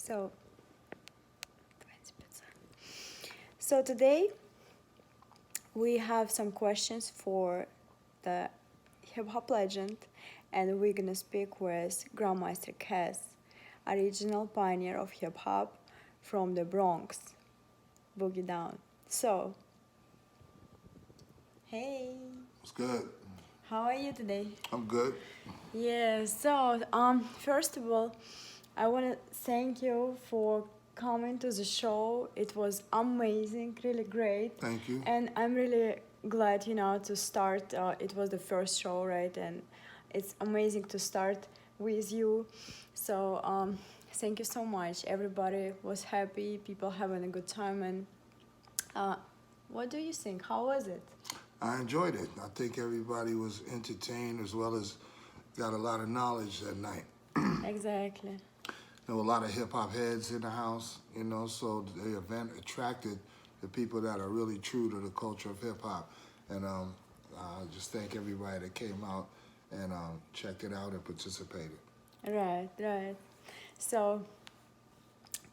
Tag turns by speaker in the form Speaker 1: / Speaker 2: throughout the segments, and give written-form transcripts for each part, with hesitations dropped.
Speaker 1: So, so today we have some questions for the hip hop legend, and we're gonna speak with Grandmaster Caz, original pioneer of hip hop from the Bronx, Boogie Down. So, hey,
Speaker 2: It's good.
Speaker 1: how are you today?
Speaker 2: I'm good.
Speaker 1: Yeah, so first of all, I want to thank you for coming to the show. It was amazing, really great.
Speaker 2: Thank you.
Speaker 1: And I'm really glad, to start. It was the first show, right? And it's amazing to start with you. So thank you so much. Everybody was happy, people having a good time. And what do you think? How was it?
Speaker 2: I enjoyed it. I think everybody was entertained as well as got a lot of knowledge that night.
Speaker 1: Exactly.
Speaker 2: There were a lot of hip hop heads in the house, so the event attracted the people that are really true to the culture of hip hop. And I just thank everybody that came out and checked it out and participated.
Speaker 1: Right, right. So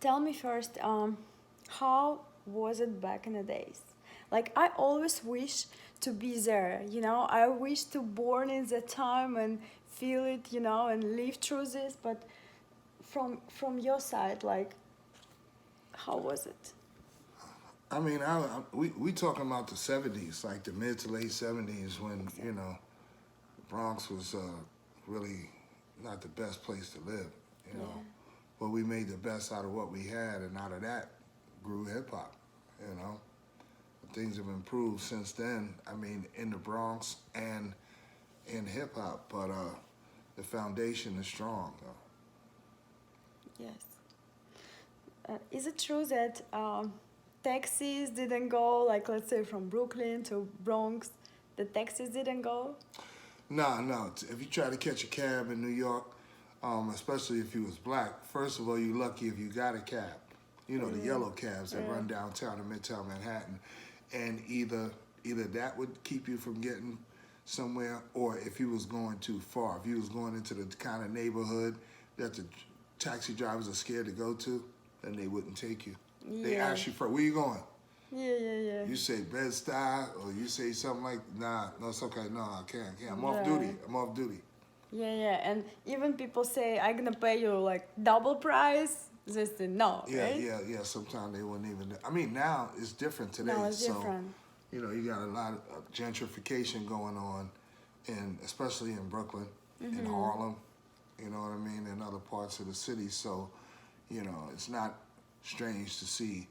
Speaker 1: tell me first, how was it back in the days? Like I always wish to be there, I wish to born in that time and feel it, and live through this. But from your side, like, how was it?
Speaker 2: I mean, we talking about the 70s, like the mid to late 70s when, Bronx was really not the best place to live, you know.
Speaker 1: Yeah.
Speaker 2: But we made the best out of what we had, and out of that grew hip hop, you know. Things have improved since then, I mean, in the Bronx and in hip hop, but the foundation is strong.
Speaker 1: Yes. Is it true that taxis didn't go, like, let's say from Brooklyn to Bronx, the taxis didn't go?
Speaker 2: No. If you try to catch a cab in New York, especially if you was black, first of all, you're lucky if you got a cab. You know, the yellow cabs that run downtown in Midtown Manhattan. And either that would keep you from getting somewhere, or if you was going too far, if you was going into the kind of neighborhood that the taxi drivers are scared to go to, then they wouldn't take you.
Speaker 1: Yeah.
Speaker 2: They ask you for, where you going?
Speaker 1: Yeah.
Speaker 2: You say Bed-Stuy, or you say something like, nah, no, it's okay, no, I can't. I'm off duty.
Speaker 1: Yeah. And even people say, I'm gonna pay you like double price. They say no, right?
Speaker 2: Yeah. Sometimes they wouldn't even. I mean, now it's different today.
Speaker 1: No, it's different.
Speaker 2: You got a lot of gentrification going on, and especially in Brooklyn, in Harlem, you know what I mean, and other parts of the city. So, it's not strange to see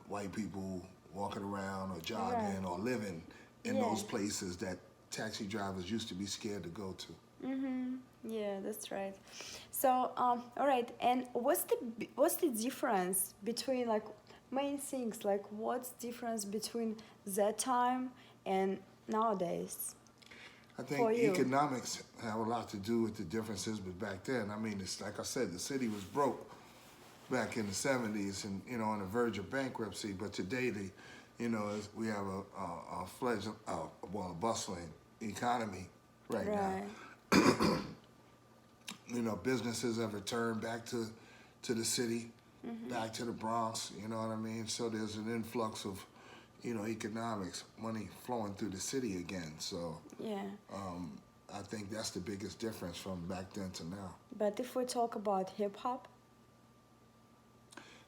Speaker 2: white people walking around or jogging or living in those places that taxi drivers used to be scared to go to.
Speaker 1: Yeah, that's right. So, all right. And what's the difference between, like, main things? Like, what's difference between that time and nowadays?
Speaker 2: I think economics have a lot to do with the differences, but back then, I mean, it's like I said, the city was broke back in the 70s and, on the verge of bankruptcy. But today, we have a fledgling, a bustling economy right now. Businesses have returned back to the city, back to the Bronx, you know what I mean? So there's an influx of, economics, money flowing through the city again. So I think that's the biggest difference from back then to now.
Speaker 1: But if we talk about hip hop,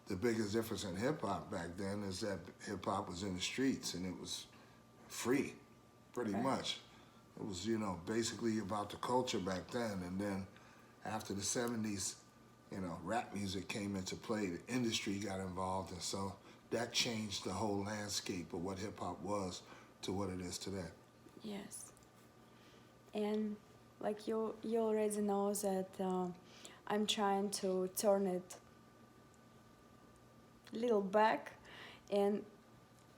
Speaker 2: the biggest difference in hip hop back then is that hip hop was in the streets and it was free, pretty much. It was, basically about the culture back then. And then after the 70s, rap music came into play, the industry got involved, and so that changed the whole landscape of what hip hop was to what it is today.
Speaker 1: Yes. And like you already know that I'm trying to turn it little back. And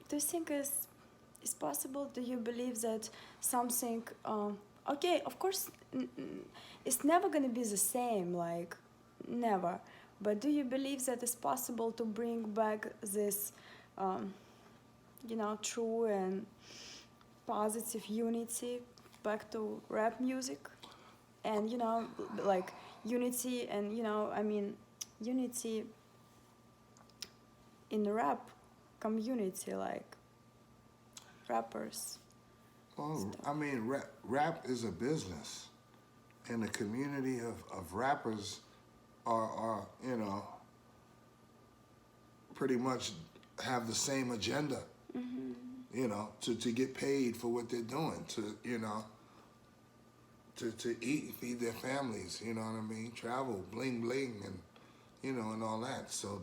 Speaker 1: do you think is possible? Do you believe that something okay, of course it's never gonna be the same, like, never, but do you believe that it's possible to bring back this true and positive unity back to rap music? And like unity and unity in the rap community, like rappers.
Speaker 2: Well, I mean, rap is a business, and the community of rappers are you know, pretty much have the same agenda. You know, to get paid for what they're doing, to you know, to eat, feed their families. You know what I mean? Travel, bling bling, and you know, and all that. So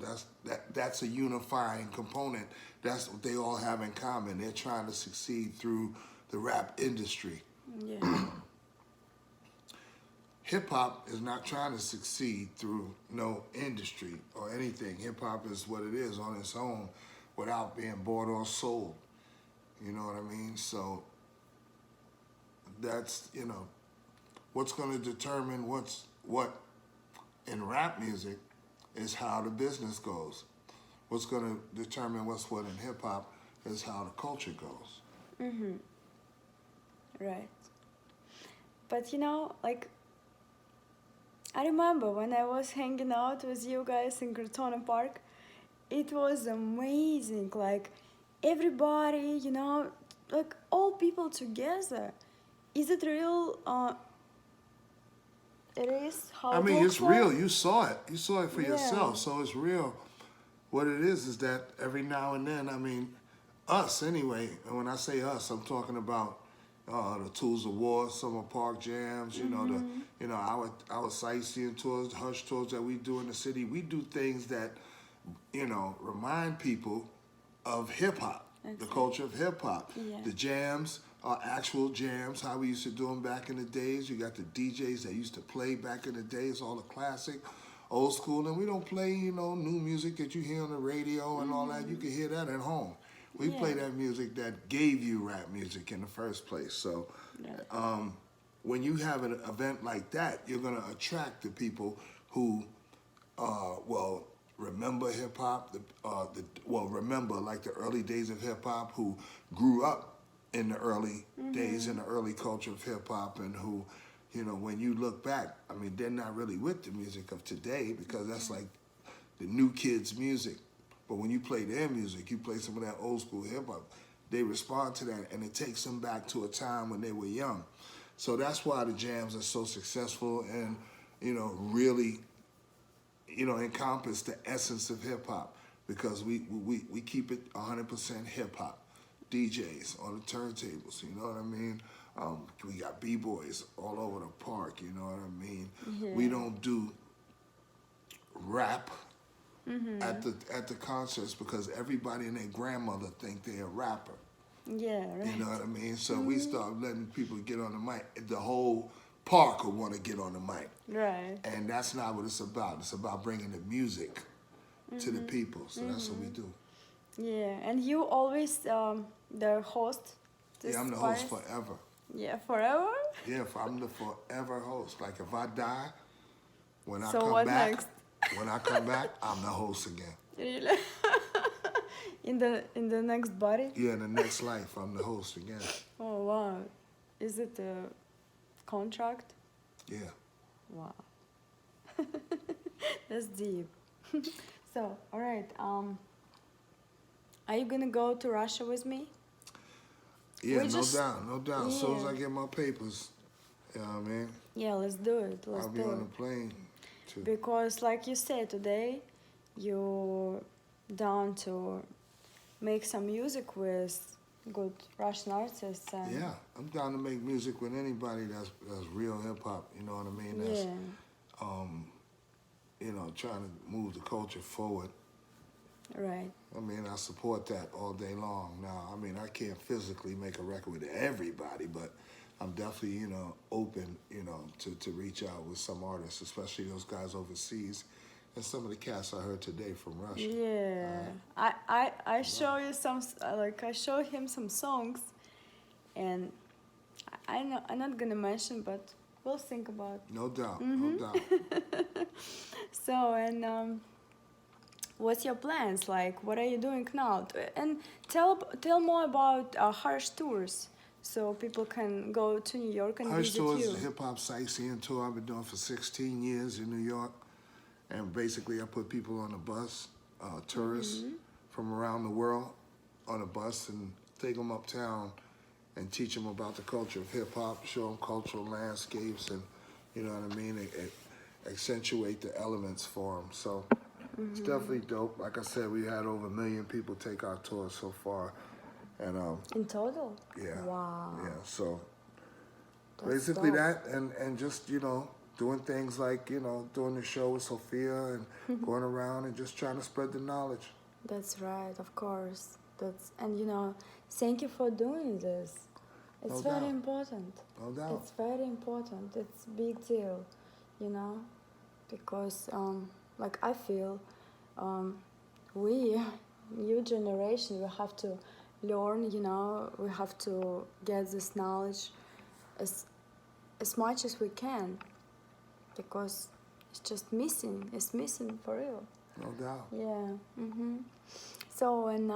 Speaker 2: that's a unifying component. That's what they all have in common. They're trying to succeed through the rap industry.
Speaker 1: Yeah.
Speaker 2: Hip hop is not trying to succeed through no industry or anything. Hip hop is what it is on its own, without being bought or sold. You know what I mean? So that's, you know, what's going to determine what in rap music is how the business goes. What's going to determine what's what in hip hop is how the culture goes.
Speaker 1: Right. But you know, like, I remember when I was hanging out with you guys in Crotona Park, it was amazing. Like, everybody, you know, like all people together. Is it real? It is how
Speaker 2: I
Speaker 1: it
Speaker 2: mean,
Speaker 1: looks
Speaker 2: it's
Speaker 1: like?
Speaker 2: real. You saw it. You saw it for
Speaker 1: Yeah.
Speaker 2: yourself. So it's real. What it is that every now and then, I mean, us anyway, and when I say us, I'm talking about the Tools of War, Summer Park Jams, you know, our sightseeing tours, hush tours that we do in the city. We do things that, you know, remind people of hip hop, the culture of hip hop.
Speaker 1: Yeah.
Speaker 2: The jams are actual jams, how we used to do them back in the days. You got the DJs that used to play back in the days, all the classic, old school, and we don't play, you know, new music that you hear on the radio and all that. You can hear that at home. We play that music that gave you rap music in the first place. So when you have an event like that, you're going to attract the people who, well, remember hip hop, remember like the early days of hip hop, who grew up in the early days, in the early culture of hip hop, and who, you know, when you look back, I mean, they're not really with the music of today, because that's like the new kids' music. But when you play their music, you play some of that old school hip hop, they respond to that, and it takes them back to a time when they were young. So that's why the jams are so successful and, you know, really, you know, encompass the essence of hip hop, because we keep it 100% hip hop. DJs on the turntables, you know what I mean? We got b-boys all over the park, you know what I mean?
Speaker 1: Yeah.
Speaker 2: We don't do rap at the concerts, because everybody and their grandmother think they're a rapper.
Speaker 1: Yeah, right.
Speaker 2: You know what I mean? So we start letting people get on the mic. The whole park will want to get on the mic.
Speaker 1: Right.
Speaker 2: And that's not what it's about. It's about bringing the music to the people. So that's what we do.
Speaker 1: Yeah, and you always the host. This
Speaker 2: Yeah, I'm the
Speaker 1: party?
Speaker 2: host forever.
Speaker 1: Yeah, forever.
Speaker 2: Yeah, I'm the forever host. Like if I die, when I
Speaker 1: So
Speaker 2: come
Speaker 1: what
Speaker 2: back,
Speaker 1: next?
Speaker 2: when I come back, I'm the host again.
Speaker 1: Really? in the next body?
Speaker 2: Yeah, in the next life, I'm the host again.
Speaker 1: Oh wow, is it a contract?
Speaker 2: Yeah.
Speaker 1: Wow, that's deep. So, all right. Are you gonna go to Russia with me?
Speaker 2: Yeah,
Speaker 1: We
Speaker 2: no
Speaker 1: just-
Speaker 2: doubt, no doubt. As soon as
Speaker 1: yeah.
Speaker 2: I get my papers, you know what I mean?
Speaker 1: Yeah, let's do it. Let's
Speaker 2: I'll be
Speaker 1: do
Speaker 2: on
Speaker 1: it.
Speaker 2: the plane to
Speaker 1: Because, like you said today, you're down to make some music with good Russian artists. And
Speaker 2: yeah, I'm down to make music with anybody that's real hip hop, you know what I mean? That's
Speaker 1: Yeah.
Speaker 2: You know, trying to move the culture forward.
Speaker 1: Right.
Speaker 2: I mean, I support that all day long. Now, I mean, I can't physically make a record with everybody, but I'm definitely, you know, open, you know, to reach out with some artists, especially those guys overseas, and some of the cats I heard today from Russia.
Speaker 1: Yeah. I show you some, like, I show him some songs, and I'm not gonna mention, but we'll think about.
Speaker 2: No doubt, no doubt.
Speaker 1: So, and what's your plans? Like, what are you doing now? And tell more about Harsh Tours, so people can go to New York and
Speaker 2: Hush
Speaker 1: visit
Speaker 2: Tours
Speaker 1: you.
Speaker 2: is a hip hop sightseeing tour I've been doing for 16 years in New York. And basically I put people on a bus, tourists from around the world on a bus, and take them uptown and teach them about the culture of hip hop, show them cultural landscapes, and you know what I mean, accentuate the elements for them. So it's definitely dope. Like I said, we had over 1 million people take our tour so far, and
Speaker 1: In total?
Speaker 2: yeah,
Speaker 1: Wow.
Speaker 2: yeah. So
Speaker 1: That's
Speaker 2: basically
Speaker 1: dope.
Speaker 2: that, and just doing things like doing the show with Sophia and going around and just trying to spread the knowledge.
Speaker 1: That's right, of course. And thank you for doing this. It's
Speaker 2: No
Speaker 1: very
Speaker 2: doubt.
Speaker 1: important.
Speaker 2: No doubt.
Speaker 1: It's very important. It's a big deal, because like I feel we, new generation, we have to learn, we have to get this knowledge as much as we can, because it's just missing. It's missing for real.
Speaker 2: No doubt.
Speaker 1: Yeah. So, and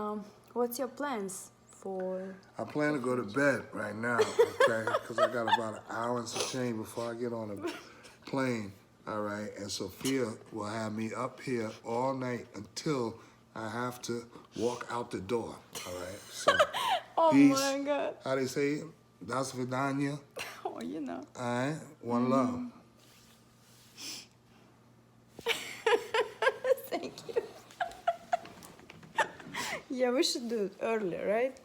Speaker 1: what's your plans for?
Speaker 2: I plan to go to bed right now, okay? Because I got about an hour and some change before I get on a plane, all right? And Sophia will have me up here all night until I have to walk out the door, all right? So,
Speaker 1: Oh
Speaker 2: peace.
Speaker 1: my God.
Speaker 2: How they say it? Das Vidania.
Speaker 1: Oh,
Speaker 2: All right? One love.
Speaker 1: Thank you. Yeah, we should do it earlier, right?